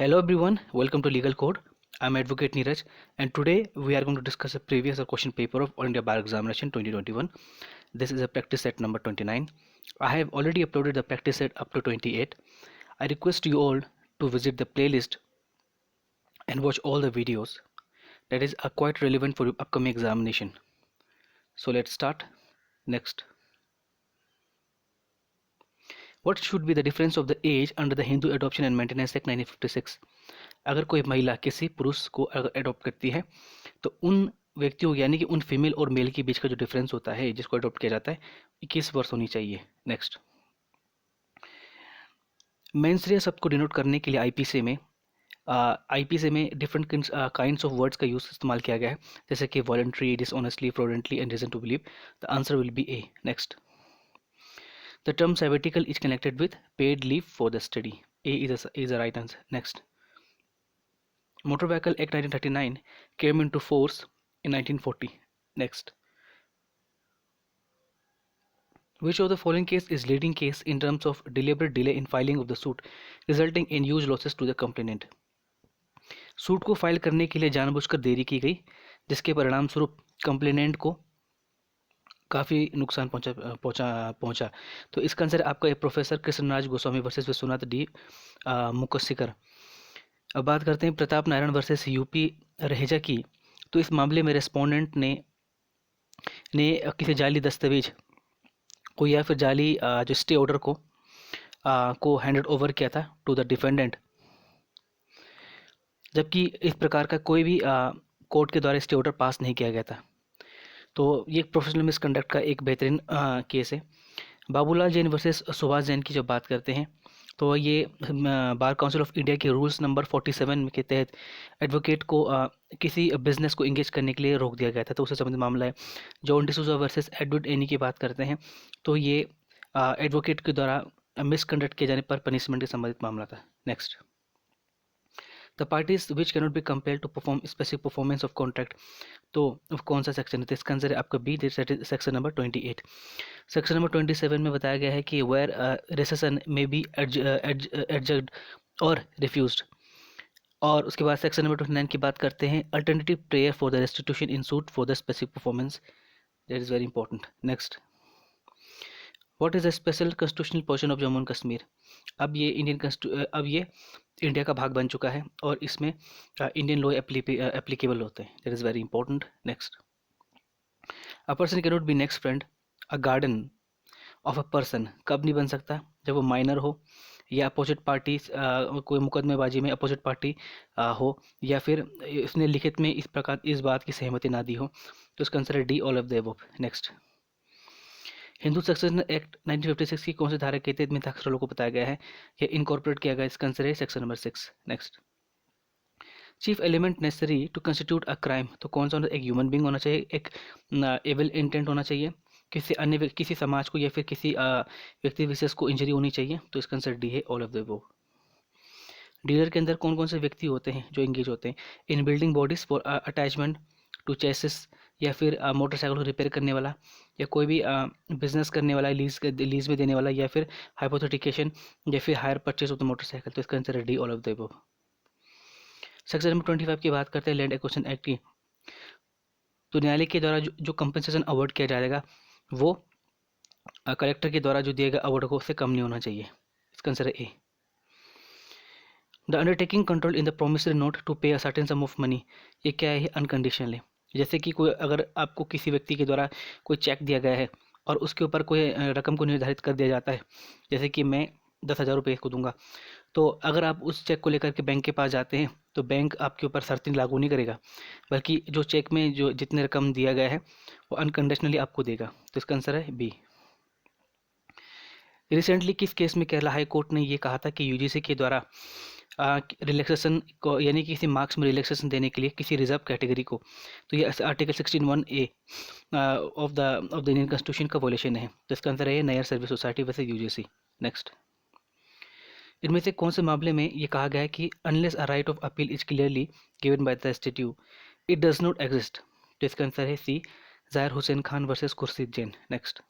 Hello everyone, welcome to Legal Code. I'm Advocate Neeraj, and today we are going to discuss a previous question paper of All India Bar Examination 2021. This is a practice set number 29. I have already uploaded the practice set up to 28. I request you all to visit the playlist and watch all the videos that are quite relevant for your upcoming examination. So let's start. Next. What should be the difference of the age under the Hindu Adoption and Maintenance Act 1956? अगर कोई महिला किसी पुरुष को अगर adopt करती है तो उन व्यक्तियों यानी कि उन फीमेल और मेल के बीच का जो डिफरेंस होता है जिसको अडॉप्ट किया जाता है 21 वर्ष होनी चाहिए। नेक्स्ट, मेंस्ट्रुअल शब्द को डिनोट करने के लिए आईपीसी में डिफरेंट काइंड्स ऑफ वर्ड्स का यूज इस्तेमाल किया गया है, जैसे कि voluntary, dishonestly, fraudulently and reason to believe. The answer will be A. Next, the term sabbatical is connected with paid leave for the study. A is a right answer. Next, Motor Vehicle Act 1939 came into force in 1940. Next, which of the following case is leading case in terms of deliberate delay in filing of the suit resulting in huge losses to the complainant? Suit को file करने के लिए जानबूझकर देरी की गई जिसके परिणाम स्वरूप कंप्लेनेंट को काफ़ी नुकसान पहुंचा। तो इसका आंसर आपका professor Krishnaraj Goswami versus Vishwanath D Mukassikar. अब बात करते हैं प्रताप नारायण वर्सेस यूपी रहेजा की। तो इस मामले में रेस्पोंडेंट ने किसी जाली दस्तावेज को या फिर जाली जो स्टे ऑर्डर को हैंडेड ओवर किया था टू द डिफेंडेंट, जबकि इस प्रकार का कोई भी कोर्ट के द्वारा स्टे ऑर्डर पास नहीं किया गया था। तो ये एक प्रोफेशनल मिसकंडक्ट का एक बेहतरीन केस है। बाबूलाल जैन वर्सेस सुभाष जैन की जब बात करते हैं तो ये बार काउंसिल ऑफ इंडिया के रूल्स नंबर 47 के तहत एडवोकेट को किसी बिजनेस को इंगेज करने के लिए रोक दिया गया था, तो उससे संबंधित मामला है। John D'Souza versus Edward any की बात करते हैं तो ये एडवोकेट के द्वारा मिसकंडक्ट किए जाने पर पनिशमेंट के संबंधित मामला था। Next, the parties which cannot be compelled to perform specific performance of contract. तो कौन सा सेक्शन है? तो इसका आंसर है आपका B, section number 28। Section number 27 में बताया गया है कि where rescission may be adjudged और रिफ्यूज्ड। और उसके बाद सेक्शन नंबर 29 की बात करते हैं alternative prayer for the restitution in suit for the specific performance. That is very important. Next, what is the special constitutional portion of Jammu and Kashmir? अब ये इंडिया का भाग बन चुका है और इसमें इंडियन लॉ एप्लीकेबल होते हैं। That is very important. Next, a person cannot be next friend a garden of a person कब नहीं बन सकता? जब वो माइनर हो या अपोजिट पार्टी कोई मुकदमेबाजी में अपोजिट पार्टी हो या फिर उसने लिखित में इस बात की सहमति ना दी हो। तो इसका आंसर है D, all of the above. Next, Hindu succession act 1956 की कौन सी धारा के तहत मिथाक्षर को बताया गया है या इनकॉर्पोरेट किया गया? इसका आंसर है section number 6। Next, chief element necessary to constitute a crime. तो कौन सा? एक ह्यूमन बींग होना चाहिए, एक एविल इंटेंट होना चाहिए, किसी समाज को या फिर किसी व्यक्ति विशेष को इंजरी होनी चाहिए। तो इसका आंसर डी है, all of the above. Dealer के अंदर कौन कौन से व्यक्ति होते हैं जो इंगेज होते हैं? In building bodies for attachment to chassis, या फिर मोटरसाइकिल को रिपेयर करने वाला, या कोई भी बिजनेस करने वाला, लीज में देने वाला, या फिर हाइपोथेटिकेशन या फिर hire purchase of the motorcycle. तो इसका आंसर है D, all of the above. Section number 25 की बात करते हैं लैंड एक्विजिशन एक्ट की। तो न्यायालय के द्वारा जो कंपनसेशन अवार्ड किया जाएगा वो कलेक्टर के द्वारा जो दिए गए अवार्ड को उससे कम नहीं होना चाहिए। इसका आंसर है A. The undertaking control in the promissory note to pay a certain sum of money, ये क्या है? अनकंडीशनल है। जैसे कि कोई अगर आपको किसी व्यक्ति के द्वारा कोई चेक दिया गया है और उसके ऊपर कोई रकम को निर्धारित कर दिया जाता है, जैसे कि मैं 10,000 रुपये को दूंगा, तो अगर आप उस चेक को लेकर के बैंक के पास जाते हैं तो बैंक आपके ऊपर शर्तें लागू नहीं करेगा, बल्कि जो चेक में जो जितने रकम दिया गया है वो अनकंडीशनली आपको देगा। तो इसका आंसर है बी। रिसेंटली किस केस में केरला हाई कोर्ट ने ये कहा था कि यूजीसी के द्वारा रिलैक्सेशन को यानी किसी मार्क्स में रिलैक्सेशन देने के लिए किसी रिजर्व कैटेगरी को, तो ये article 16(1)(a) of the Indian constitution का वोलेशन है। तो इसका आंसर है नायर सर्विस सोसाइटी वैसे यूजीसी। नेक्स्ट, इनमें से कौन से मामले में ये कहा गया है कि unless a right of appeal is clearly given by the statute it does not exist? तो इसका आंसर है C, Zahir Hussain Khan versus Khurshid Jain. Next,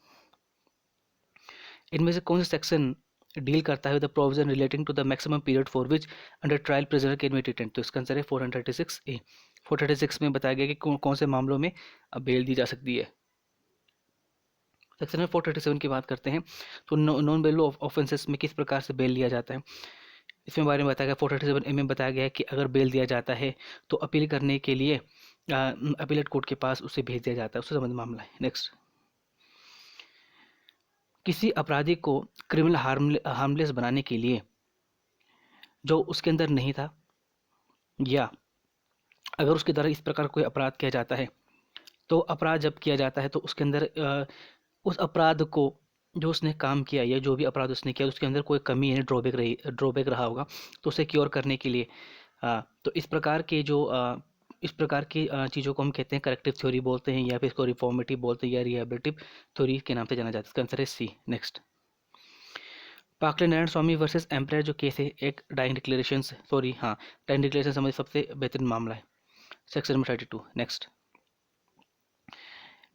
इनमें से कौन से सेक्शन डील करता है with the provision relating to the maximum period for which under trial prisoner can be detained. तो इसका आंसर है 436A। 436 में बताया गया कि कौन से मामलों में बेल दी जा सकती है। सेक्शन में 437 की बात करते हैं तो नॉन बेल ऑफेंसेस में किस प्रकार से बेल लिया जाता है, इसमें बारे में बताया गया। 437A में बताया गया है कि अगर बेल दिया जाता है तो अपील करने के लिए अपीलेट कोर्ट के पास उसे भेज दिया जाता है, उससे संबंधित मामला है। नेक्स्ट, किसी अपराधी को क्रिमिनल हार्मलेस बनाने के लिए जो उसके अंदर नहीं था, या अगर उसके द्वारा इस प्रकार कोई अपराध किया जाता है, तो अपराध जब किया जाता है तो उसके अंदर उस अपराध को जो उसने काम किया या जो भी अपराध उसने किया उसके अंदर कोई कमी यानी ड्रॉबैक रहा होगा, तो उसे क्योर करने के लिए तो इस प्रकार के जो इस प्रकार की चीज़ों को हम कहते हैं करेक्टिव थ्योरी बोलते हैं, या फिर इसको रिफॉर्मेटिव बोलते हैं, या रिहेबिलिटिव थ्योरी के नाम से जाना जाता है। इसका आंसर है सी। नेक्स्ट, पाकले नारायण स्वामी वर्सेस एम्पायर जो केस है एक डाइंग डिक्लेरेशन डाइंग डिक्लेरेशन संबंधित सबसे बेहतरीन मामला है, section number 32। Next,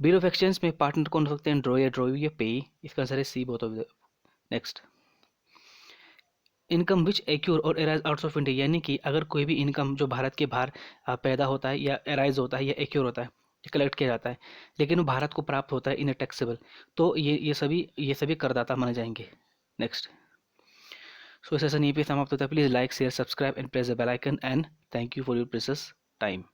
bill of exchange में पार्टनर कौन हो सकते हैं, ड्रॉवी या पेई, इसका आंसर है C, both of the. Next, income which accrue or arise out of India, यानी कि अगर कोई भी इनकम जो भारत के बाहर पैदा होता है या एराइज होता है या एक्यूर होता है, कलेक्ट किया जाता है, लेकिन वो भारत को प्राप्त होता है इन टैक्सेबल, तो ये सभी करदाता माने जाएंगे। नेक्स्ट, सो सेशन यहीं पे समाप्त होता है। Please like share subscribe and press the bell icon and thank you for your precious time.